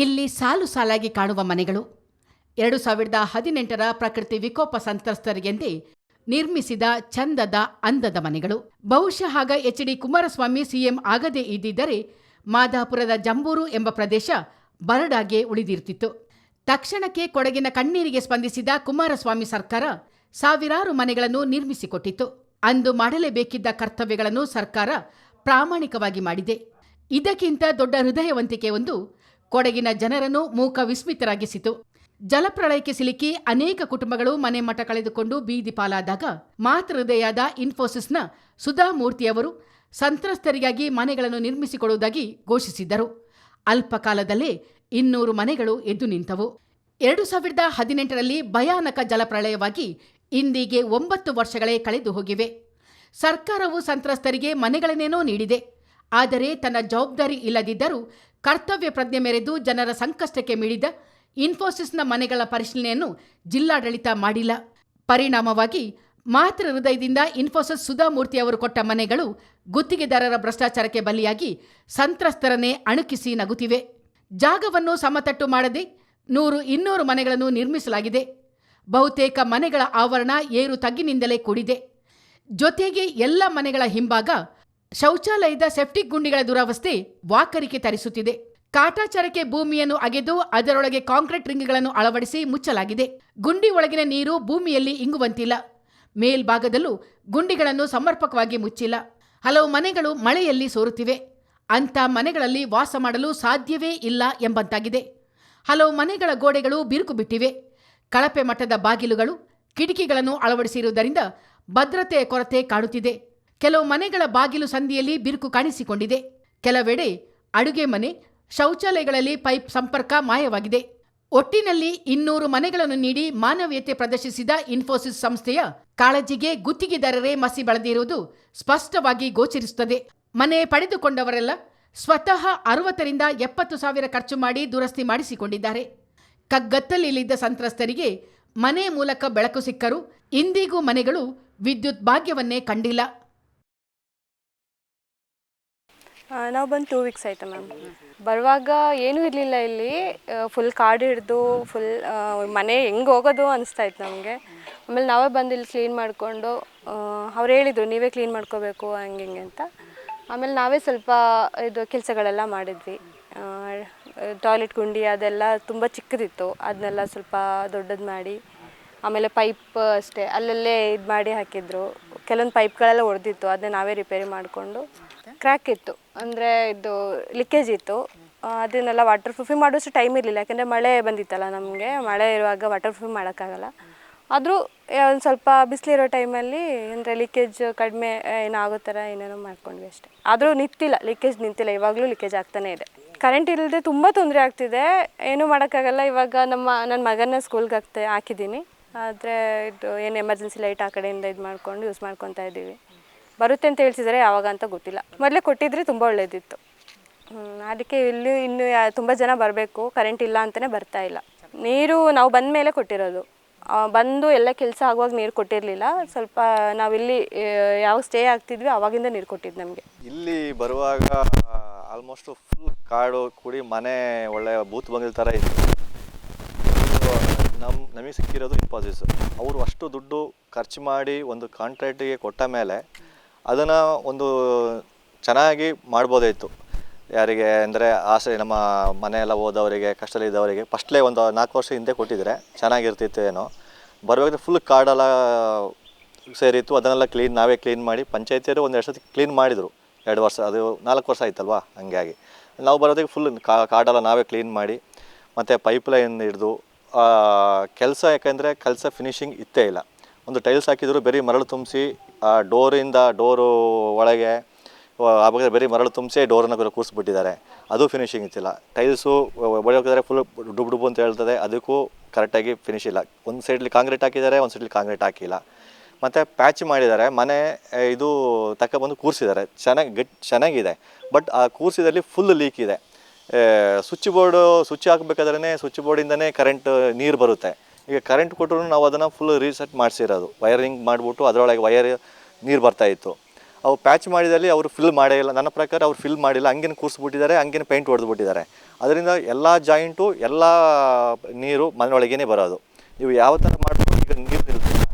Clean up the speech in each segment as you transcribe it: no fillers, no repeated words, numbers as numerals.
ಇಲ್ಲಿ ಸಾಲು ಸಾಲಾಗಿ ಕಾಣುವ ಮನೆಗಳು 2018ರ ಪ್ರಕೃತಿ ವಿಕೋಪ ಸಂತ್ರಸ್ತರಿಗೆಂದೇ ನಿರ್ಮಿಸಿದ ಚಂದದ ಅಂದದ ಮನೆಗಳು. ಬಹುಶಃ ಆಗ ಎಚ್.ಡಿ. ಕುಮಾರಸ್ವಾಮಿ ಸಿಎಂ ಆಗದೇ ಇದ್ದಿದ್ದರೆ ಮಾದಾಪುರದ ಜಂಬೂರು ಎಂಬ ಪ್ರದೇಶ ಬರಡಾಗೆ ಉಳಿದಿರ್ತಿತ್ತು. ತಕ್ಷಣಕ್ಕೆ ಕೊಡಗಿನ ಕಣ್ಣೀರಿಗೆ ಸ್ಪಂದಿಸಿದ ಕುಮಾರಸ್ವಾಮಿ ಸರ್ಕಾರ ಸಾವಿರಾರು ಮನೆಗಳನ್ನು ನಿರ್ಮಿಸಿಕೊಟ್ಟಿತ್ತು. ಅಂದು ಮಾಡಲೇಬೇಕಿದ್ದ ಕರ್ತವ್ಯಗಳನ್ನು ಸರ್ಕಾರ ಪ್ರಾಮಾಣಿಕವಾಗಿ ಮಾಡಿದೆ. ಇದಕ್ಕಿಂತ ದೊಡ್ಡ ಹೃದಯವಂತಿಕೆ ಒಂದು ಕೊಡಗಿನ ಜನರನ್ನು ಮೂಕ ವಿಸ್ಮಿತರಾಗಿಸಿತು. ಜಲಪ್ರಳಯಕ್ಕೆ ಸಿಲುಕಿ ಅನೇಕ ಕುಟುಂಬಗಳು ಮನೆ ಮಠ ಕಳೆದುಕೊಂಡು ಬೀದಿ ಪಾಲಾದಾಗ ಮಾತೃಹೃದಯದ ಇನ್ಫೋಸಿಸ್ನ ಸುಧಾಮೂರ್ತಿಯವರು ಸಂತ್ರಸ್ತರಿಗಾಗಿ ಮನೆಗಳನ್ನು ನಿರ್ಮಿಸಿಕೊಡುವುದಾಗಿ ಘೋಷಿಸಿದ್ದರು. ಅಲ್ಪಕಾಲದಲ್ಲೇ 200 ಮನೆಗಳು ಎದ್ದು ನಿಂತವು. 2018ರಲ್ಲಿ ಭಯಾನಕ ಜಲಪ್ರಳಯವಾಗಿ ಇಂದಿಗೆ 9 ವರ್ಷಗಳೇ ಕಳೆದು ಹೋಗಿವೆ. ಸರ್ಕಾರವು ಸಂತ್ರಸ್ತರಿಗೆ ಮನೆಗಳನ್ನೇನೋ ನೀಡಿದೆ. ಆದರೆ ತನ್ನ ಜವಾಬ್ದಾರಿ ಇಲ್ಲದಿದ್ದರೂ ಕರ್ತವ್ಯ ಪ್ರಜ್ಞೆ ಮೆರೆದು ಜನರ ಸಂಕಷ್ಟಕ್ಕೆ ಮಿಡಿದ ಇನ್ಫೋಸಿಸ್ನ ಮನೆಗಳ ಪರಿಶೀಲನೆಯನ್ನು ಜಿಲ್ಲಾಡಳಿತ ಮಾಡಿಲ್ಲ. ಪರಿಣಾಮವಾಗಿ ಮಾತೃ ಹೃದಯದಿಂದ ಇನ್ಫೋಸಿಸ್ ಸುಧಾಮೂರ್ತಿ ಅವರು ಕೊಟ್ಟ ಮನೆಗಳು ಗುತ್ತಿಗೆದಾರರ ಭ್ರಷ್ಟಾಚಾರಕ್ಕೆ ಬಲಿಯಾಗಿ ಸಂತ್ರಸ್ತರನ್ನೇ ಅಣುಕಿಸಿ ನಗುತ್ತಿವೆ. ಜಾಗವನ್ನು ಸಮತಟ್ಟು ಮಾಡದೆ 100-200 ಮನೆಗಳನ್ನು ನಿರ್ಮಿಸಲಾಗಿದೆ. ಬಹುತೇಕ ಮನೆಗಳ ಆವರಣ ಏರು ತಗ್ಗಿನಿಂದಲೇ ಕೂಡಿದೆ. ಜೊತೆಗೆ ಎಲ್ಲ ಮನೆಗಳ ಹಿಂಭಾಗ ಶೌಚಾಲಯದ ಸೆಪ್ಟಿಕ್ ಗುಂಡಿಗಳ ದುರವಸ್ಥೆ ವಾಕರಿಕೆ ತರಿಸುತ್ತಿದೆ. ಕಾಟಾಚಾರಕ್ಕೆ ಭೂಮಿಯನ್ನು ಅಗೆದು ಅದರೊಳಗೆ ಕಾಂಕ್ರೀಟ್ ರಿಂಗ್ಗಳನ್ನು ಅಳವಡಿಸಿ ಮುಚ್ಚಲಾಗಿದೆ. ಗುಂಡಿ ಒಳಗಿನ ನೀರು ಭೂಮಿಯಲ್ಲಿ ಇಂಗುವಂತಿಲ್ಲ. ಮೇಲ್ಭಾಗದಲ್ಲೂ ಗುಂಡಿಗಳನ್ನು ಸಮರ್ಪಕವಾಗಿ ಮುಚ್ಚಿಲ್ಲ. ಹಲವು ಮನೆಗಳು ಮಳೆಯಲ್ಲಿ ಸೋರುತ್ತಿವೆ. ಅಂಥ ಮನೆಗಳಲ್ಲಿ ವಾಸ ಮಾಡಲು ಸಾಧ್ಯವೇ ಇಲ್ಲ ಎಂಬಂತಾಗಿದೆ. ಹಲವು ಮನೆಗಳ ಗೋಡೆಗಳು ಬಿರುಕು ಬಿಟ್ಟಿವೆ. ಕಳಪೆ ಮಟ್ಟದ ಬಾಗಿಲುಗಳು, ಕಿಟಕಿಗಳನ್ನು ಅಳವಡಿಸಿರುವುದರಿಂದ ಭದ್ರತೆಯ ಕೊರತೆ ಕಾಣುತ್ತಿದೆ. ಕೆಲವು ಮನೆಗಳ ಬಾಗಿಲು ಸಂದಿಯಲ್ಲಿ ಬಿರುಕು ಕಾಣಿಸಿಕೊಂಡಿದೆ. ಕೆಲವೆಡೆ ಅಡುಗೆ ಮನೆ, ಶೌಚಾಲಯಗಳಲ್ಲಿ ಪೈಪ್ ಸಂಪರ್ಕ ಮಾಯವಾಗಿದೆ. ಒಟ್ಟಿನಲ್ಲಿ 200 ಮನೆಗಳನ್ನು ನೀಡಿ ಮಾನವೀಯತೆ ಪ್ರದರ್ಶಿಸಿದ ಇನ್ಫೋಸಿಸ್ ಸಂಸ್ಥೆಯ ಕಾಳಜಿಗೆ ಗುತ್ತಿಗೆದಾರರೇ ಮಸಿ ಬಳದಿರುವುದು ಸ್ಪಷ್ಟವಾಗಿ ಗೋಚರಿಸುತ್ತದೆ. ಮನೆ ಪಡೆದುಕೊಂಡವರೆಲ್ಲ ಸ್ವತಃ 60,000 ರಿಂದ 70,000 ಖರ್ಚು ಮಾಡಿ ದುರಸ್ತಿ ಮಾಡಿಸಿಕೊಂಡಿದ್ದಾರೆ. ಕಗ್ಗತ್ತಲಿದ್ದ ಸಂತ್ರಸ್ತರಿಗೆ ಮನೆ ಮೂಲಕ ಬೆಳಕು ಸಿಕ್ಕರೂ ಇಂದಿಗೂ ಮನೆಗಳು ವಿದ್ಯುತ್ ಭಾಗ್ಯವನ್ನೇ ಕಂಡಿಲ್ಲ. ನಾವು ಬಂದು 2 ವೀಕ್ಸ್ ಆಯಿತು ಮ್ಯಾಮ್. ಬರುವಾಗ ಏನೂ ಇರಲಿಲ್ಲ ಇಲ್ಲಿ. ಫುಲ್ ಕಾಡು ಹಿಡಿದು ಫುಲ್ ಮನೆ ಹೆಂಗೆ ಹೋಗೋದು ಅನಿಸ್ತಾ ಇತ್ತು ನಮಗೆ. ಆಮೇಲೆ ನಾವೇ ಬಂದು ಇಲ್ಲಿ ಕ್ಲೀನ್ ಮಾಡಿಕೊಂಡು ಅವ್ರು ಹೇಳಿದರು ನೀವೇ ಕ್ಲೀನ್ ಮಾಡ್ಕೋಬೇಕು ಹಂಗೆ ಹಿಂಗೆ ಅಂತ. ಆಮೇಲೆ ನಾವೇ ಸ್ವಲ್ಪ ಇದು ಕೆಲಸಗಳೆಲ್ಲ ಮಾಡಿದ್ವಿ. ಟಾಯ್ಲೆಟ್ ಗುಂಡಿ ಅದೆಲ್ಲ ತುಂಬ ಚಿಕ್ಕದಿತ್ತು, ಅದನ್ನೆಲ್ಲ ಸ್ವಲ್ಪ ದೊಡ್ಡದು ಮಾಡಿ, ಆಮೇಲೆ ಪೈಪ್ ಅಷ್ಟೇ ಅಲ್ಲಲ್ಲೇ ಇದು ಮಾಡಿ ಹಾಕಿದ್ರು. ಕೆಲವೊಂದು ಪೈಪ್ಗಳೆಲ್ಲ ಒಡೆದಿತ್ತು, ಅದನ್ನ ನಾವೇ ರಿಪೇರಿ ಮಾಡಿಕೊಂಡು. ಕ್ರ್ಯಾಕ್ ಇತ್ತು ಅಂದರೆ ಇದು ಲೀಕೇಜ್ ಇತ್ತು. ಅದನ್ನೆಲ್ಲ ವಾಟರ್ ಪ್ರೂಫಿಂಗ್ ಮಾಡೋಷ್ಟು ಟೈಮ್ ಇರಲಿಲ್ಲ, ಯಾಕೆಂದರೆ ಮಳೆ ಬಂದಿತ್ತಲ್ಲ ನಮಗೆ. ಮಳೆ ಇರುವಾಗ ವಾಟರ್ ಪ್ರೂಫಿಂಗ್ ಮಾಡೋಕ್ಕಾಗಲ್ಲ. ಆದರೂ ಒಂದು ಸ್ವಲ್ಪ ಬಿಸಿಲಿರೋ ಟೈಮಲ್ಲಿ ಅಂದರೆ ಲೀಕೇಜ್ ಕಡಿಮೆ ಏನಾಗೋ ಥರ ಏನೇನೋ ಮಾಡ್ಕೊಂಡ್ವಿ ಅಷ್ಟೇ. ಆದರೂ ನಿಂತಿಲ್ಲ, ಲೀಕೇಜ್ ನಿಂತಿಲ್ಲ, ಇವಾಗಲೂ ಲೀಕೇಜ್ ಆಗ್ತಾನೇ ಇದೆ. ಕರೆಂಟ್ ಇಲ್ಲದೆ ತುಂಬ ತೊಂದರೆ ಆಗ್ತಿದೆ. ಏನೂ ಮಾಡೋಕ್ಕಾಗಲ್ಲ. ಇವಾಗ ನನ್ನ ಮಗನ ಸ್ಕೂಲ್ಗೆ ಹಾಕಿದ್ದೀನಿ. ಆದರೆ ಇದು ಏನು ಎಮರ್ಜೆನ್ಸಿ ಲೈಟ್ ಆ ಕಡೆಯಿಂದ ಇದು ಮಾಡ್ಕೊಂಡು ಯೂಸ್ ಮಾಡ್ಕೊತಾ ಇದ್ದೀವಿ. ಬರುತ್ತೆ ಅಂತ ಹೇಳ್ತಿದ್ದಾರೆ, ಯಾವಾಗ ಅಂತ ಗೊತ್ತಿಲ್ಲ. ಮೊದಲೇ ಕೊಟ್ಟಿದ್ರೆ ತುಂಬ ಒಳ್ಳೆಯದಿತ್ತು. ಅದಕ್ಕೆ ಇಲ್ಲಿ ಇನ್ನೂ ತುಂಬ ಜನ ಬರಬೇಕು, ಕರೆಂಟ್ ಇಲ್ಲ ಅಂತಲೇ ಬರ್ತಾ ಇಲ್ಲ. ನೀರು ನಾವು ಬಂದ ಮೇಲೆ ಕೊಟ್ಟಿರೋದು. ಬಂದು ಎಲ್ಲ ಕೆಲಸ ಆಗುವಾಗ ನೀರು ಕೊಟ್ಟಿರಲಿಲ್ಲ. ಸ್ವಲ್ಪ ನಾವಿಲ್ಲಿ ಯಾವಾಗ ಸ್ಟೇ ಆಗ್ತಿದ್ವಿ ಆವಾಗಿಂದ ನೀರು ಕೊಟ್ಟಿದ್ದು ನಮಗೆ. ಇಲ್ಲಿ ಬರುವಾಗ ಆಲ್ಮೋಸ್ಟ್ ಫುಲ್ ಕಾಡು ಕೂಡಿ ಮನೆ ಒಳ್ಳೆ ಬೂತ್ ಬಂದಿದ್ದ ಥರ ಇತ್ತು. ನಮಗೆ ಸಿಕ್ಕಿರೋದು ಇನ್ಫೋಸಿಸ್. ಅವರು ಅಷ್ಟು ದುಡ್ಡು ಖರ್ಚು ಮಾಡಿ ಒಂದು ಕಾಂಟ್ರಾಕ್ಟಿಗೆ ಕೊಟ್ಟ ಮೇಲೆ ಅದನ್ನು ಒಂದು ಚೆನ್ನಾಗಿ ಮಾಡ್ಬೋದಾಯಿತು. ಯಾರಿಗೆ ಅಂದರೆ ಆಸೆ, ನಮ್ಮ ಮನೆಯೆಲ್ಲ ಹೋದವರಿಗೆ, ಕಷ್ಟದಲ್ಲಿದ್ದವರಿಗೆ ಫಸ್ಟ್ಲೇ ಒಂದು 4 ವರ್ಷ ಹಿಂದೆ ಕೊಟ್ಟಿದ್ರೆ ಚೆನ್ನಾಗಿರ್ತಿತ್ತು ಏನೋ. ಬರುವಾಗ ಫುಲ್ ಕಾಡೆಲ್ಲ ಸೇರಿತ್ತು. ಅದನ್ನೆಲ್ಲ ನಾವೇ ಕ್ಲೀನ್ ಮಾಡಿ, ಪಂಚಾಯತಿಯವರು 1-2 ಸತಿ ಕ್ಲೀನ್ ಮಾಡಿದರು. 2 ವರ್ಷ, ಅದು 4 ವರ್ಷ ಆಯ್ತಲ್ವಾ. ಹಂಗಾಗಿ ನಾವು ಬರೋದಕ್ಕೆ ಫುಲ್ ಕಾಡೆಲ್ಲ ನಾವೇ ಕ್ಲೀನ್ ಮಾಡಿ, ಮತ್ತು ಪೈಪ್ಲೈನ್ ಹಿಡಿದು ಕೆಲಸ, ಯಾಕೆಂದರೆ ಕೆಲಸ ಫಿನಿಷಿಂಗ್ ಇತ್ತೇ ಇಲ್ಲ. ಒಂದು ಟೈಲ್ಸ್ ಹಾಕಿದ್ರು, ಬರೀ ಮರಳು ತುಂಬಿಸಿ ಡೋರು ಒಳಗೆ ಆವಾಗ ಬರೀ ಮರಳು ತುಂಬಿಸಿ ಡೋರನ್ನು ಕೂರಿಸ್ಬಿಟ್ಟಿದ್ದಾರೆ. ಅದು ಫಿನಿಷಿಂಗ್ ಇತ್ತಿಲ್ಲ. ಟೈಲ್ಸು ಒಳಗೆ ಫುಲ್ ಡುಬು ಅಂತ ಹೇಳ್ತದೆ, ಅದಕ್ಕೂ ಕರೆಕ್ಟಾಗಿ ಫಿನಿಶ್ ಇಲ್ಲ. ಒಂದು ಸೈಡ್ಲಿ ಕಾಂಕ್ರೀಟ್ ಹಾಕಿದ್ದಾರೆ, ಒಂದು ಸೈಡ್ಲಿ ಕಾಂಕ್ರೀಟ್ ಹಾಕಿಲ್ಲ. ಮತ್ತು ಪ್ಯಾಚ್ ಮಾಡಿದ್ದಾರೆ. ಮನೆ ಇದು ತಗೊಬಂದು ಕೂರಿಸಿದ್ದಾರೆ, ಚೆನ್ನಾಗಿದೆ. ಬಟ್ ಆ ಕೂರಿಸಿದಲ್ಲಿ ಫುಲ್ ಲೀಕ್ ಇದೆ. ಸ್ವಿಚ್ ಹಾಕಬೇಕಾದ್ರೆ ಸ್ವಿಚ್ ಬೋರ್ಡಿಂದನೇ ನೀರು ಬರುತ್ತೆ. ಈಗ ಕರೆಂಟ್ ಕೊಟ್ಟರು ನಾವು ಅದನ್ನು ಫುಲ್ ರೀಸೆಟ್ ಮಾಡಿಸಿರೋದು, ವೈರಿಂಗ್ ಮಾಡಿಬಿಟ್ಟು ಅದರೊಳಗೆ ನೀರು ಬರ್ತಾಯಿತ್ತು. ಅವು ಪ್ಯಾಚ್ ಮಾಡಿದಲ್ಲಿ ಅವರು ಫಿಲ್ ಮಾಡೇ ಇಲ್ಲ. ನನ್ನ ಪ್ರಕಾರ ಅವ್ರು ಫಿಲ್ ಮಾಡಿಲ್ಲ, ಹಂಗೇನು ಕೂರಿಸ್ಬಿಟ್ಟಿದ್ದಾರೆ, ಹಂಗೇನು ಪೇಂಟ್ ಹೊಡೆದ್ಬಿಟ್ಟಿದ್ದಾರೆ. ಅದರಿಂದ ಎಲ್ಲ ಜಾಯಿಂಟು ಎಲ್ಲ ನೀರು ಮನೆಯೊಳಗೇ ಬರೋದು. ನೀವು ಯಾವ ಥರ ಮಾಡಿದ್ರು ಈಗ ನೀರು ನಿಲ್ತಿಲ್ಲ.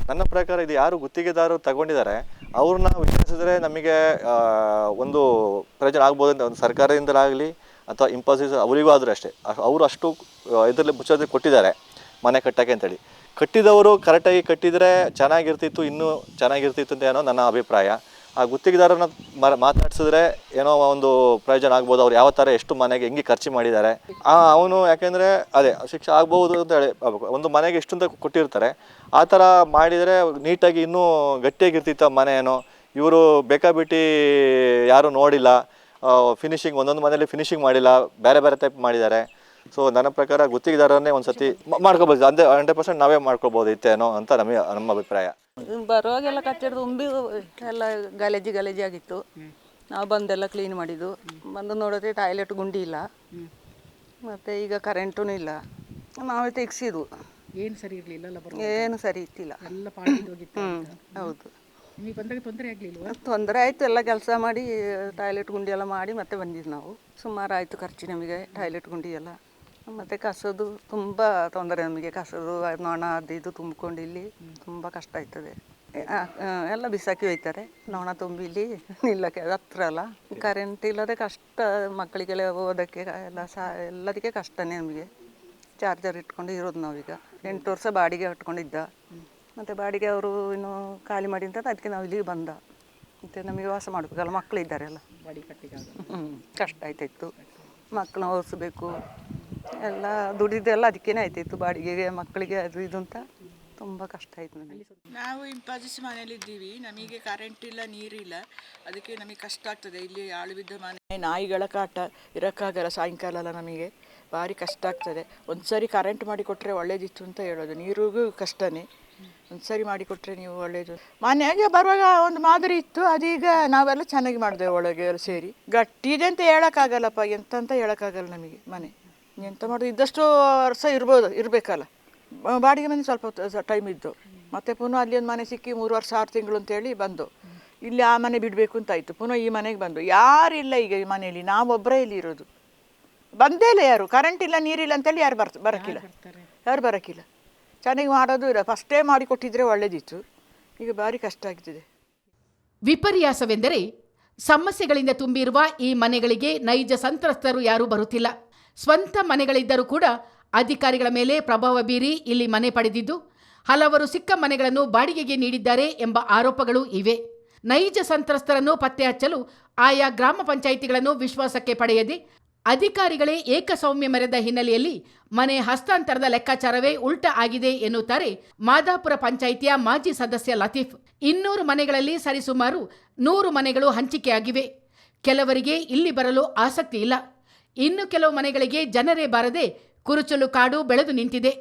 ನನ್ನ ಪ್ರಕಾರ ಇದು ಯಾರು ಗುತ್ತಿಗೆದಾರರು ತಗೊಂಡಿದ್ದಾರೆ ಅವ್ರನ್ನ ವಿಚಾರಿಸಿದ್ರೆ ನಮಗೆ ಒಂದು ಪ್ರಯೋಜನ ಆಗ್ಬೋದು ಅಂತ. ಒಂದು ಸರ್ಕಾರದಿಂದಲಾಗಲಿ ಅಥವಾ ಇಂಪಾಸಿಸ್ ಅವರಿಗೂ ಆದರೂ ಅಷ್ಟೇ, ಅವರು ಅಷ್ಟು ಇದರಲ್ಲಿ ಮುಚ್ಚೋದು ಕೊಟ್ಟಿದ್ದಾರೆ ಮನೆ ಕಟ್ಟೋಕ್ಕೆ ಅಂತೇಳಿ. ಕಟ್ಟಿದವರು ಕರೆಕ್ಟಾಗಿ ಕಟ್ಟಿದರೆ ಚೆನ್ನಾಗಿರ್ತಿತ್ತು, ಇನ್ನೂ ಚೆನ್ನಾಗಿರ್ತಿತ್ತು ಅಂತ ಏನೋ ನನ್ನ ಅಭಿಪ್ರಾಯ. ಆ ಗುತ್ತಿಗೆದಾರನ ಮಾತಾಡ್ಸಿದ್ರೆ ಏನೋ ಒಂದು ಪ್ರಯೋಜನ ಆಗ್ಬೋದು. ಅವ್ರು ಯಾವ ಥರ ಎಷ್ಟು ಮನೆಗೆ ಹೆಂಗೆ ಖರ್ಚು ಮಾಡಿದ್ದಾರೆ ಅವನು, ಯಾಕೆಂದರೆ ಅದೇ ಶಿಕ್ಷೆ ಆಗ್ಬೋದು ಅಂತ ಹೇಳಿ ಒಂದು ಮನೆಗೆ ಎಷ್ಟು ಅಂತ ಕೊಟ್ಟಿರ್ತಾರೆ. ಆ ಥರ ಮಾಡಿದರೆ ನೀಟಾಗಿ ಇನ್ನೂ ಗಟ್ಟಿಯಾಗಿರ್ತಿತ್ತು ಮನೆ. ಏನೋ ಇವರು ಬೇಕಾಬಿಟ್ಟು ಯಾರೂ ನೋಡಿಲ್ಲ, ಫಿನಿಶಿಂಗ್ ಒಂದೊಂದು ಮನೇಲಿ ಫಿನಿಶಿಂಗ್ ಮಾಡಿಲ್ಲ, ಬೇರೆ ಬೇರೆ ಟೈಪ್ ಮಾಡಿದ್ದಾರೆ. ಸೊ ನನ್ನ ಪ್ರಕಾರ ಗುತ್ತಿಗೆದಾರನ್ನೇ ಒಂದು ಸತಿ ಮಾಡ್ಕೋಬೋದು, ಅಂದರೆ 100% ನಾವೇ ಮಾಡ್ಕೊಳ್ಬೋದಿತ್ತೇನೋ ಅಂತ ನಮ್ಮ ಅಭಿಪ್ರಾಯ. ಬರುವಾಗೆಲ್ಲ ಕಚ್ಚಿಡ್ದು ಉಂಬಿ ಎಲ್ಲ ಗಲೀಜಿ ಆಗಿತ್ತು. ನಾವು ಬಂದೆಲ್ಲ ಕ್ಲೀನ್ ಮಾಡಿದ್ದು. ಬಂದು ನೋಡಿದ್ರೆ ಟಾಯ್ಲೆಟ್ ಗುಂಡಿ ಇಲ್ಲ, ಮತ್ತು ಈಗ ಕರೆಂಟೂ ಇಲ್ಲ. ನಾವೇ ತೆಗ್ಸಿದ್ವು. ಏನು ಸರಿ ಇರಲಿಲ್ಲ, ಏನು ಸರಿ ಇತ್ತಿಲ್ಲ, ಎಲ್ಲ ಪಾಡಿದೋಗಿತ್ತು. ಹೌದು. ನಿಮಗೆ ಬಂದಾಗ ತೊಂದರೆ ಆಗಲಿಲ್ವಾ? ತೊಂದರೆ ಆಯಿತು, ಎಲ್ಲ ಕೆಲಸ ಮಾಡಿ ಟಾಯ್ಲೆಟ್ ಗುಂಡಿ ಎಲ್ಲ ಮಾಡಿ ಮತ್ತೆ ಬಂದಿದ್ದು ನಾವು. ಸುಮಾರು ಆಯಿತು ಖರ್ಚು ನಮಗೆ ಟಾಯ್ಲೆಟ್ ಗುಂಡಿ ಎಲ್ಲ. ಮತ್ತು ಕಸದು ತುಂಬ ತೊಂದರೆ ನಮಗೆ. ಕಸದು ನೊಣ ಅದು ಇದು ತುಂಬಿಕೊಂಡು ಇಲ್ಲಿ ತುಂಬ ಕಷ್ಟ ಆಯ್ತದೆ. ಎಲ್ಲ ಬಿಸಾಕಿ ಹೋಯ್ತಾರೆ ನೊಣ ತುಂಬಿ ಇಲ್ಲಿ ನಿಲ್ಲಕ್ಕೆ ಹತ್ರ ಅಲ್ಲ. ಕರೆಂಟ್ ಇಲ್ಲದೆ ಕಷ್ಟ, ಮಕ್ಕಳಿಗೆಲ್ಲ ಓದೋಕ್ಕೆ ಎಲ್ಲ ಎಲ್ಲದಕ್ಕೆ ಕಷ್ಟನೇ ನಮಗೆ. ಚಾರ್ಜರ್ ಇಟ್ಕೊಂಡು ಇರೋದು ನಾವೀಗ. 8 ವರ್ಷ ಬಾಡಿಗೆ ಕಟ್ಕೊಂಡಿದ್ದ, ಮತ್ತು ಬಾಡಿಗೆ ಅವರು ಇನ್ನು ಖಾಲಿ ಮಾಡಿ ಅಂತ ಅದಕ್ಕೆ ನಾವು ಇಲ್ಲಿಗೆ ಬಂದ. ಮತ್ತು ನಮಗೆ ವಾಸ ಮಾಡಬೇಕಲ್ಲ, ಮಕ್ಕಳಿದ್ದಾರೆ ಅಲ್ಲ, ಬಾಡಿ ಕಟ್ಟಿಗೆ ಕಷ್ಟ ಆಯ್ತಾಯಿತ್ತು. ಮಕ್ಕಳನ್ನ ಓದಿಸ್ಬೇಕು, ಎಲ್ಲ ದುಡಿದೆಲ್ಲ ಅದಕ್ಕೇ ಆಯ್ತಾಯಿತ್ತು, ಬಾಡಿಗೆಗೆ ಮಕ್ಕಳಿಗೆ ಅದು ಇದು ಅಂತ ತುಂಬ ಕಷ್ಟ ಆಯ್ತು ನನಗೆ. ನಾವು ಇಂಪಾಸಿಸ್ ಮನೇಲಿದ್ದೀವಿ, ನಮಗೆ ಕರೆಂಟ್ ಇಲ್ಲ, ನೀರಿಲ್ಲ, ಅದಕ್ಕೆ ನಮಗೆ ಕಷ್ಟ ಆಗ್ತದೆ. ಇಲ್ಲಿ ಆಳು ಬಿದ್ದ ಮನೆ, ನಾಯಿಗಳ ಕಾಟ ಇರೋಕ್ಕಾಗಲ್ಲ. ಸಾಯಂಕಾಲ ಎಲ್ಲ ನಮಗೆ ಭಾರಿ ಕಷ್ಟ ಆಗ್ತದೆ. ಒಂದು ಸರಿ ಕರೆಂಟ್ ಮಾಡಿಕೊಟ್ರೆ ಒಳ್ಳೇದಿತ್ತು ಅಂತ ಹೇಳೋದು. ನೀರಿಗೂ ಕಷ್ಟನೇ, ಒಂದು ಸರಿ ಮಾಡಿಕೊಟ್ರೆ ನೀವು ಒಳ್ಳೇದು. ಮನೆಗೆ ಬರುವಾಗ ಒಂದು ಮಾದರಿ ಇತ್ತು, ಅದೀಗ ನಾವೆಲ್ಲ ಚೆನ್ನಾಗಿ ಮಾಡಿದೆವು ಒಳಗೆ ಎಲ್ಲ ಸೇರಿ. ಗಟ್ಟಿದೆ ಅಂತ ಹೇಳೋಕ್ಕಾಗಲ್ಲಪ್ಪ, ಎಂತ ಅಂತ ಹೇಳೋಕ್ಕಾಗಲ್ಲ ನಮಗೆ. ಮನೆ ಎಂತ ಮಾಡೋದು, ಇದ್ದಷ್ಟು ವರ್ಷ ಇರಬೇಕಲ್ಲ. ಬಾಡಿಗೆ ಮನೆ ಸ್ವಲ್ಪ ಟೈಮ್ ಇದ್ದು, ಮತ್ತು ಪುನಃ ಅಲ್ಲಿ ಒಂದು ಮನೆ ಸಿಕ್ಕಿ 3 ವರ್ಷ 6 ತಿಂಗಳು ಅಂತೇಳಿ ಬಂದು ಇಲ್ಲಿ ಆ ಮನೆ ಬಿಡಬೇಕು ಅಂತಾಯಿತು. ಪುನಃ ಈ ಮನೆಗೆ ಬಂದು ಯಾರಿಲ್ಲ ಈಗ ಈ ಮನೆಯಲ್ಲಿ, ನಾವೊಬ್ಬರೇ ಇಲ್ಲಿ ಇರೋದು. ಬಂದೇ ಇಲ್ಲ ಯಾರು. ಕರೆಂಟ್ ಇಲ್ಲ, ನೀರಿಲ್ಲ ಅಂತೇಳಿ ಯಾರು ಬರೋಕ್ಕಿಲ್ಲ, ಯಾರು ಬರೋಕ್ಕಿಲ್ಲ. ಚೆನ್ನಾಗಿ ಮಾಡೋದು ಇಲ್ಲ. ಫಸ್ಟೇ ಮಾಡಿಕೊಟ್ಟಿದ್ರೆ ಒಳ್ಳೇದಿತ್ತು, ಈಗ ಭಾರಿ ಕಷ್ಟ ಆಗ್ತಿದೆ. ವಿಪರ್ಯಾಸವೆಂದರೆ ಸಮಸ್ಯೆಗಳಿಂದ ತುಂಬಿರುವ ಈ ಮನೆಗಳಿಗೆ ನೈಜ ಸಂತ್ರಸ್ತರು ಯಾರೂ ಬರುತ್ತಿಲ್ಲ. ಸ್ವಂತ ಮನೆಗಳಿದ್ದರೂ ಕೂಡ ಅಧಿಕಾರಿಗಳ ಮೇಲೆ ಪ್ರಭಾವ ಬೀರಿ ಇಲ್ಲಿ ಮನೆ ಪಡೆದಿದ್ದು, ಹಲವರು ಸಿಕ್ಕ ಮನೆಗಳನ್ನು ಬಾಡಿಗೆಗೆ ನೀಡಿದ್ದಾರೆ ಎಂಬ ಆರೋಪಗಳು ಇವೆ. ನೈಜ ಸಂತ್ರಸ್ತರನ್ನು ಪತ್ತೆ ಹಚ್ಚಲು ಆಯಾ ಗ್ರಾಮ ಪಂಚಾಯಿತಿಗಳನ್ನು ವಿಶ್ವಾಸಕ್ಕೆ ಪಡೆಯದೆ ಅಧಿಕಾರಿಗಳೇ ಏಕಸೌಮ್ಯ ಮೆರೆದ ಹಿನ್ನೆಲೆಯಲ್ಲಿ ಮನೆ ಹಸ್ತಾಂತರದ ಲೆಕ್ಕಾಚಾರವೇ ಉಲ್ಟ ಆಗಿದೆ ಎನ್ನುತ್ತಾರೆ ಮಾದಾಪುರ ಪಂಚಾಯಿತಿಯ ಮಾಜಿ ಸದಸ್ಯ ಲತೀಫ್. 200 ಮನೆಗಳಲ್ಲಿ ಸರಿಸುಮಾರು 100 ಮನೆಗಳು ಹಂಚಿಕೆಯಾಗಿವೆ. ಕೆಲವರಿಗೆ ಇಲ್ಲಿ ಬರಲು ಆಸಕ್ತಿ ಇಲ್ಲ. ಇನ್ನು ಕೆಲವು ಮನೆಗಳಿಗೆ ಜನರೇ ಬಾರದೆ ಕುರುಚಲು ಕಾಡು ಬೆಳೆದು ನಿಂತಿದೆ.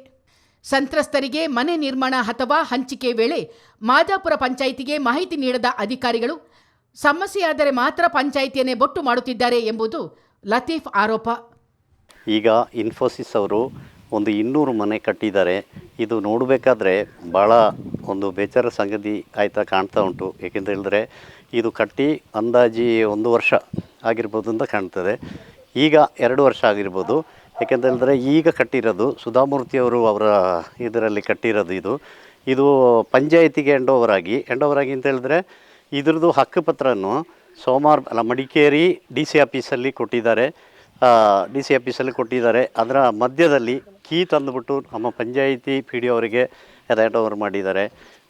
ಸಂತ್ರಸ್ತರಿಗೆ ಮನೆ ನಿರ್ಮಾಣ ಅಥವಾ ಹಂಚಿಕೆ ವೇಳೆ ಮಾದಾಪುರ ಪಂಚಾಯಿತಿಗೆ ಮಾಹಿತಿ ನೀಡದ ಅಧಿಕಾರಿಗಳು ಸಮಸ್ಯೆಯಾದರೆ ಮಾತ್ರ ಪಂಚಾಯಿತಿಯನ್ನೇ ಬೊಟ್ಟು ಮಾಡುತ್ತಿದ್ದಾರೆ ಎಂಬುದು ಲತೀಫ್ ಆರೋಪ. ಈಗ ಇನ್ಫೋಸಿಸ್ ಅವರು ಒಂದು 200 ಮನೆ ಕಟ್ಟಿದ್ದಾರೆ. ಇದು ನೋಡಬೇಕಾದ್ರೆ ಭಾಳ ಒಂದು ಬೇಜಾರ ಸಂಗತಿ ಆಯ್ತಾ ಕಾಣ್ತಾ ಉಂಟು. ಏಕೆಂತ ಹೇಳಿದ್ರೆ ಇದು ಕಟ್ಟಿ ಅಂದಾಜಿ 1 ವರ್ಷ ಆಗಿರ್ಬೋದು ಅಂತ ಕಾಣ್ತದೆ. ಈಗ 2 ವರ್ಷ ಆಗಿರ್ಬೋದು. ಏಕೆಂತ ಹೇಳಿದ್ರೆ ಈಗ ಕಟ್ಟಿರೋದು ಸುಧಾಮೂರ್ತಿಯವರು ಅವರ ಇದರಲ್ಲಿ ಕಟ್ಟಿರೋದು. ಇದು ಪಂಚಾಯಿತಿಗೆ ಎಂಡ್ ಓವರ್ ಆಗಿ ಅಂತ ಹೇಳಿದ್ರೆ ಇದ್ರದ್ದು ಹಕ್ಕುಪತ್ರವನ್ನು ಮಡಿಕೇರಿ ಡಿ ಸಿ ಆಫೀಸಲ್ಲಿ ಕೊಟ್ಟಿದ್ದಾರೆ. ಅದರ ಮಧ್ಯದಲ್ಲಿ ಕೀ ತಂದುಬಿಟ್ಟು ನಮ್ಮ ಪಂಚಾಯಿತಿ ಪಿ ಡಿ ಅವರಿಗೆ ಹ್ಯಾಂಡ್ ಓವರ್ ಮಾಡಿದ್ದಾರೆ.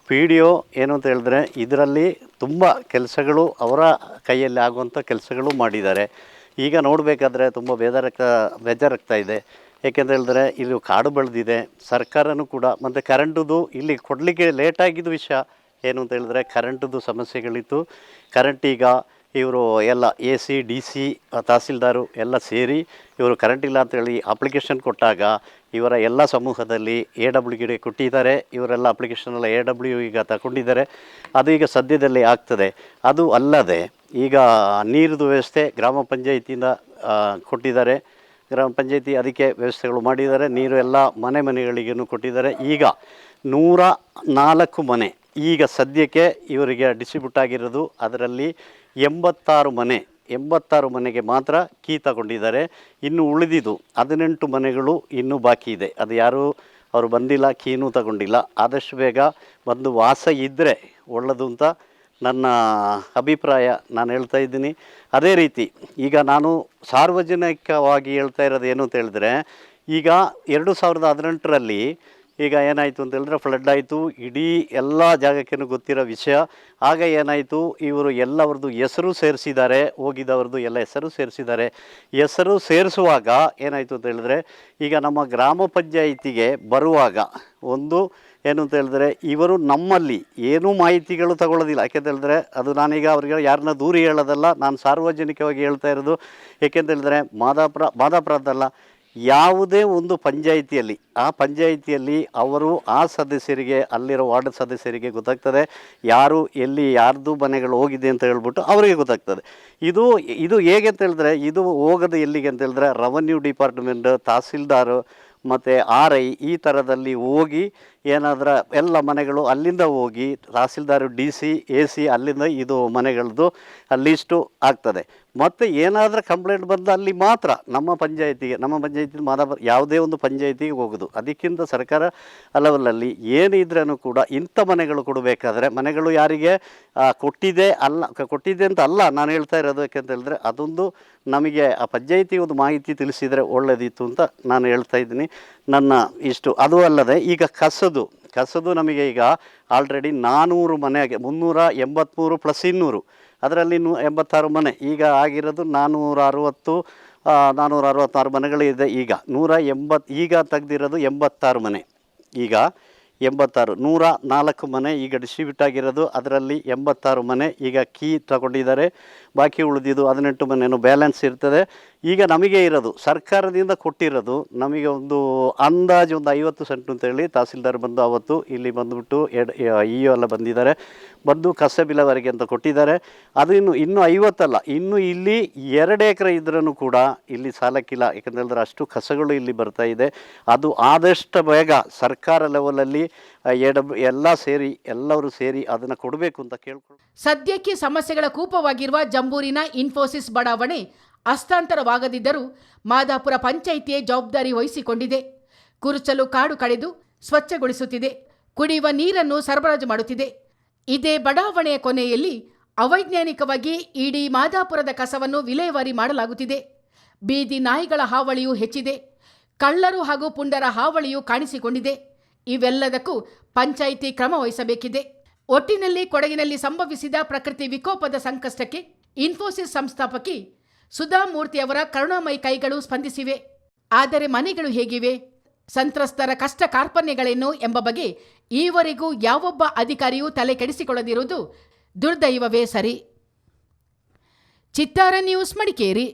ಪಿ ಡಿ ಒ ಏನು ಅಂತ ಹೇಳಿದ್ರೆ ಇದರಲ್ಲಿ ತುಂಬ ಕೆಲಸಗಳು ಅವರ ಕೈಯಲ್ಲಿ ಆಗುವಂಥ ಕೆಲಸಗಳು ಮಾಡಿದ್ದಾರೆ. ಈಗ ನೋಡಬೇಕಾದ್ರೆ ತುಂಬ ಬೇಜಾರಾಗ್ತಾ ಇದೆ. ಏಕೆಂತ ಹೇಳಿದ್ರೆ ಇಲ್ಲಿ ಕಾಡು ಬೆಳೆದಿದೆ. ಸರ್ಕಾರನೂ ಕೂಡ ಮತ್ತು ಕರೆಂಟುದು ಇಲ್ಲಿ ಕೊಡಲಿಕ್ಕೆ ಲೇಟಾಗಿದ್ದು ವಿಷಯ ಏನು ಅಂತ ಹೇಳಿದ್ರೆ ಕರೆಂಟುದು ಸಮಸ್ಯೆಗಳಿತ್ತು. ಕರೆಂಟ್ ಈಗ ಇವರು ಎಲ್ಲ AC DC ತಹಸೀಲ್ದಾರು ಎಲ್ಲ ಸೇರಿ ಇವರು ಕರೆಂಟ್ ಇಲ್ಲ ಅಂತೇಳಿ ಅಪ್ಲಿಕೇಶನ್ ಕೊಟ್ಟಾಗ ಇವರ ಎಲ್ಲ ಸಮೂಹದಲ್ಲಿ AWಗೆ ಕೊಟ್ಟಿದ್ದಾರೆ. ಇವರೆಲ್ಲ ಅಪ್ಲಿಕೇಶನೆಲ್ಲ AW ಈಗ ತಗೊಂಡಿದ್ದಾರೆ. ಅದು ಈಗ ಸದ್ಯದಲ್ಲಿ ಆಗ್ತದೆ. ಅದು ಅಲ್ಲದೆ ಈಗ ನೀರಿದು ವ್ಯವಸ್ಥೆ ಗ್ರಾಮ ಪಂಚಾಯಿತಿಯಿಂದ ಕೊಟ್ಟಿದ್ದಾರೆ. ಗ್ರಾಮ ಪಂಚಾಯಿತಿ ಅದಕ್ಕೆ ವ್ಯವಸ್ಥೆಗಳು ಮಾಡಿದ್ದಾರೆ. ನೀರು ಎಲ್ಲ ಮನೆಗಳಿಗೂ ಕೊಟ್ಟಿದ್ದಾರೆ. ಈಗ 104 ಮನೆ ಈಗ ಸದ್ಯಕ್ಕೆ ಇವರಿಗೆ ಡಿಸ್ಟ್ರಿಬ್ಯೂಟ್ ಆಗಿರೋದು ಅದರಲ್ಲಿ 86 ಮನೆಗೆ ಮಾತ್ರ ಕೀ ತಗೊಂಡಿದ್ದಾರೆ. ಇನ್ನು ಉಳಿದಿದ್ದು 18 ಮನೆಗಳು ಇನ್ನೂ ಬಾಕಿ ಇದೆ. ಅದು ಯಾರೂ ಅವರು ಬಂದಿಲ್ಲ, ಕೀನೂ ತಗೊಂಡಿಲ್ಲ. ಆದಷ್ಟು ಬೇಗ ಬಂದು ವಾಸ ಇದ್ದರೆ ಒಳ್ಳೆಯದು ಅಂತ ನನ್ನ ಅಭಿಪ್ರಾಯ. ನಾನು ಹೇಳ್ತಾ ಇದ್ದೀನಿ. ಅದೇ ರೀತಿ ಈಗ ನಾನು ಸಾರ್ವಜನಿಕವಾಗಿ ಹೇಳ್ತಾ ಇರೋದು ಏನು ಅಂತ ಹೇಳಿದ್ರೆ, ಈಗ 2018ರಲ್ಲಿ ಈಗ ಏನಾಯಿತು ಅಂತ ಹೇಳಿದ್ರೆ ಫ್ಲಡ್ ಆಯಿತು. ಇಡೀ ಎಲ್ಲ ಜಾಗಕ್ಕೇನು ಗೊತ್ತಿರೋ ವಿಷಯ. ಆಗ ಏನಾಯಿತು, ಇವರು ಎಲ್ಲವ್ರದ್ದು ಹೆಸರು ಸೇರಿಸಿದ್ದಾರೆ, ಹೋಗಿದ್ದವ್ರದ್ದು ಎಲ್ಲ ಹೆಸರು ಸೇರಿಸಿದ್ದಾರೆ. ಹೆಸರು ಸೇರಿಸುವಾಗ ಏನಾಯಿತು ಅಂತ ಹೇಳಿದ್ರೆ, ಈಗ ನಮ್ಮ ಗ್ರಾಮ ಪಂಚಾಯಿತಿಗೆ ಬರುವಾಗ ಒಂದು ಏನು ಅಂತ ಹೇಳಿದ್ರೆ, ಇವರು ನಮ್ಮಲ್ಲಿ ಏನೂ ಮಾಹಿತಿಗಳು ತಗೊಳ್ಳೋದಿಲ್ಲ. ಯಾಕೆಂತ ಹೇಳಿದ್ರೆ ಅದು ನಾನೀಗ ಅವ್ರಿಗೆ ಯಾರನ್ನ ದೂರಿ ಹೇಳೋದಲ್ಲ, ನಾನು ಸಾರ್ವಜನಿಕವಾಗಿ ಹೇಳ್ತಾ ಇರೋದು. ಏಕೆಂತ ಹೇಳಿದ್ರೆ ಮಾದಾಪುರ ಅಂತಲ್ಲ, ಯಾವುದೇ ಒಂದು ಪಂಚಾಯಿತಿಯಲ್ಲಿ ಆ ಪಂಚಾಯಿತಿಯಲ್ಲಿ ಅವರು ಆ ಸದಸ್ಯರಿಗೆ, ಅಲ್ಲಿರೋ ವಾರ್ಡ್ ಸದಸ್ಯರಿಗೆ ಗೊತ್ತಾಗ್ತದೆ ಯಾರು ಎಲ್ಲಿ ಯಾರ್ದು ಮನೆಗಳು ಹೋಗಿದೆ ಅಂತ ಹೇಳ್ಬಿಟ್ಟು ಅವರಿಗೆ ಗೊತ್ತಾಗ್ತದೆ. ಇದು ಹೇಗೆ ಅಂತ ಹೇಳಿದ್ರೆ, ಇದು ಹೋಗೋದು ಎಲ್ಲಿಗೆ ಅಂತ ಹೇಳಿದ್ರೆ ರೆವೆನ್ಯೂ ಡಿಪಾರ್ಟ್ಮೆಂಟ್, ತಹಸೀಲ್ದಾರು ಮತ್ತು RI ಈ ಥರದಲ್ಲಿ ಹೋಗಿ ಏನಾದರೂ ಎಲ್ಲ ಮನೆಗಳು ಅಲ್ಲಿಂದ ಹೋಗಿ ತಹಸೀಲ್ದಾರು DC AC ಅಲ್ಲಿಂದ ಇದು ಮನೆಗಳದ್ದು ಲೀಸ್ಟು ಆಗ್ತದೆ. ಮತ್ತು ಏನಾದರೂ ಕಂಪ್ಲೇಂಟ್ ಬಂದ ಅಲ್ಲಿ ಮಾತ್ರ ನಮ್ಮ ಪಂಚಾಯಿತಿ ಮಾದಾಪುರ ಯಾವುದೇ ಒಂದು ಪಂಚಾಯಿತಿಗೆ ಹೋಗೋದು. ಅದಕ್ಕಿಂತ ಸರ್ಕಾರ ಲೆವೆಲಲ್ಲಿ ಏನಿದ್ರೂ ಕೂಡ ಇಂಥ ಮನೆಗಳು ಕೊಡಬೇಕಾದ್ರೆ ಮನೆಗಳು ಯಾರಿಗೆ ಕೊಟ್ಟಿದೆ ಅಂತ ಅಲ್ಲ ನಾನು ಹೇಳ್ತಾ ಇರೋದು. ಯಾಕೆಂತ ಹೇಳಿದ್ರೆ ಅದೊಂದು ನಮಗೆ ಆ ಪಂಚಾಯಿತಿ ಒಂದು ಮಾಹಿತಿ ತಿಳಿಸಿದರೆ ಒಳ್ಳೆಯದಿತ್ತು ಅಂತ ನಾನು ಹೇಳ್ತಾ ಇದ್ದೀನಿ. ನನ್ನ ಇಷ್ಟು. ಅದು ಅಲ್ಲದೆ ಈಗ ಕಸದು ನಮಗೆ ಈಗ ಆಲ್ರೆಡಿ 400 ಮನೆಗೆ 383 + 200 ಅದರಲ್ಲಿ 86 ಮನೆ ಈಗ ಆಗಿರೋದು 466 ಮನೆಗಳಿದೆ. ಈಗ 180 ಈಗ ತೆಗೆದಿರೋದು 86 ಮನೆ. ಈಗ 86 104 ಮನೆ ಈಗ ಡಿಸ್ಟ್ರಿಬ್ಯೂಟ್ ಆಗಿರೋದು. ಅದರಲ್ಲಿ 86 ಮನೆ ಈಗ ಕೀ ತಗೊಂಡಿದ್ದಾರೆ. ಬಾಕಿ ಉಳಿದಿದ್ದು 18 ಮನೆಯೂ ಬ್ಯಾಲೆನ್ಸ್ ಇರ್ತದೆ. ಈಗ ನಮಗೆ ಇರೋದು ಸರ್ಕಾರದಿಂದ ಕೊಟ್ಟಿರೋದು ನಮಗೆ ಒಂದು ಅಂದಾಜು ಒಂದು 50 ಸೆಂಟ್ ಅಂತೇಳಿ ತಹಸೀಲ್ದಾರ್ ಬಂದು ಅವತ್ತು ಇಲ್ಲಿ ಬಂದುಬಿಟ್ಟು ಎಲ್ಲ ಬಂದಿದ್ದಾರೆ, ಬಂದು ಕಸ ವಿಲೇವಾರಿಗೆ ಅಂತ ಕೊಟ್ಟಿದ್ದಾರೆ. ಅದು ಇನ್ನೂ 50 ಅಲ್ಲ, ಇನ್ನು ಇಲ್ಲಿ 2 ಎಕರೆ ಇದ್ರೂ ಕೂಡ ಇಲ್ಲಿ ಸಾಲಕ್ಕಿಲ್ಲ. ಯಾಕಂತೇಳಿದ್ರೆ ಅಷ್ಟು ಕಸಗಳು ಇಲ್ಲಿ ಬರ್ತಾ ಇದೆ. ಅದು ಆದಷ್ಟು ಬೇಗ ಸರ್ಕಾರ ಲೆವೆಲಲ್ಲಿ ಎಲ್ಲರೂ ಸೇರಿ ಅದನ್ನು ಕೊಡಬೇಕು ಅಂತ ಕೇಳ್ಕೊಂಡು, ಸದ್ಯಕ್ಕೆ ಸಮಸ್ಯೆಗಳ ಕೂಪವಾಗಿರುವ ಜಂಬೂರಿನ ಇನ್ಫೋಸಿಸ್ ಬಡಾವಣೆ ಹಸ್ತಾಂತರವಾಗದಿದ್ದರೂ ಮಾದಾಪುರ ಪಂಚಾಯಿತಿಯೇ ಜವಾಬ್ದಾರಿ ವಹಿಸಿಕೊಂಡಿದೆ. ಕುರುಚಲು ಕಾಡು ಕಳೆದು ಸ್ವಚ್ಛಗೊಳಿಸುತ್ತಿದೆ, ಕುಡಿಯುವ ನೀರನ್ನು ಸರಬರಾಜು ಮಾಡುತ್ತಿದೆ. ಇದೇ ಬಡಾವಣೆಯ ಕೊನೆಯಲ್ಲಿ ಅವೈಜ್ಞಾನಿಕವಾಗಿ ಇಡೀ ಮಾದಾಪುರದ ಕಸವನ್ನು ವಿಲೇವಾರಿ ಮಾಡಲಾಗುತ್ತಿದೆ. ಬೀದಿ ನಾಯಿಗಳ ಹಾವಳಿಯೂ ಹೆಚ್ಚಿದೆ, ಕಳ್ಳರು ಹಾಗೂ ಪುಂಡರ ಹಾವಳಿಯೂ ಕಾಣಿಸಿಕೊಂಡಿದೆ. ಇವೆಲ್ಲದಕ್ಕೂ ಪಂಚಾಯಿತಿ ಕ್ರಮ ವಹಿಸಬೇಕಿದೆ. ಒಟ್ಟಿನಲ್ಲಿ ಕೊಡಗಿನಲ್ಲಿ ಸಂಭವಿಸಿದ ಪ್ರಕೃತಿ ವಿಕೋಪದ ಸಂಕಷ್ಟಕ್ಕೆ ಇನ್ಫೋಸಿಸ್ ಸಂಸ್ಥಾಪಕಿ ಸುಧಾಮೂರ್ತಿ ಅವರ ಕರುಣಾಮಯಿ ಕೈಗಳು ಸ್ಪಂದಿಸಿವೆ. ಆದರೆ ಮನೆಗಳು ಹೇಗಿವೆ, ಸಂತ್ರಸ್ತರ ಕಷ್ಟ ಕಾರ್ಪಣ್ಯಗಳೇನು ಎಂಬ ಬಗ್ಗೆ ಈವರೆಗೂ ಯಾವೊಬ್ಬ ಅಧಿಕಾರಿಯೂ ತಲೆ ಕೆಡಿಸಿಕೊಳ್ಳದಿರುವುದು ದುರ್ದೈವವೇ ಸರಿ. ಚಿತ್ತಾರ ನ್ಯೂಸ್, ಮಡಿಕೇರಿ.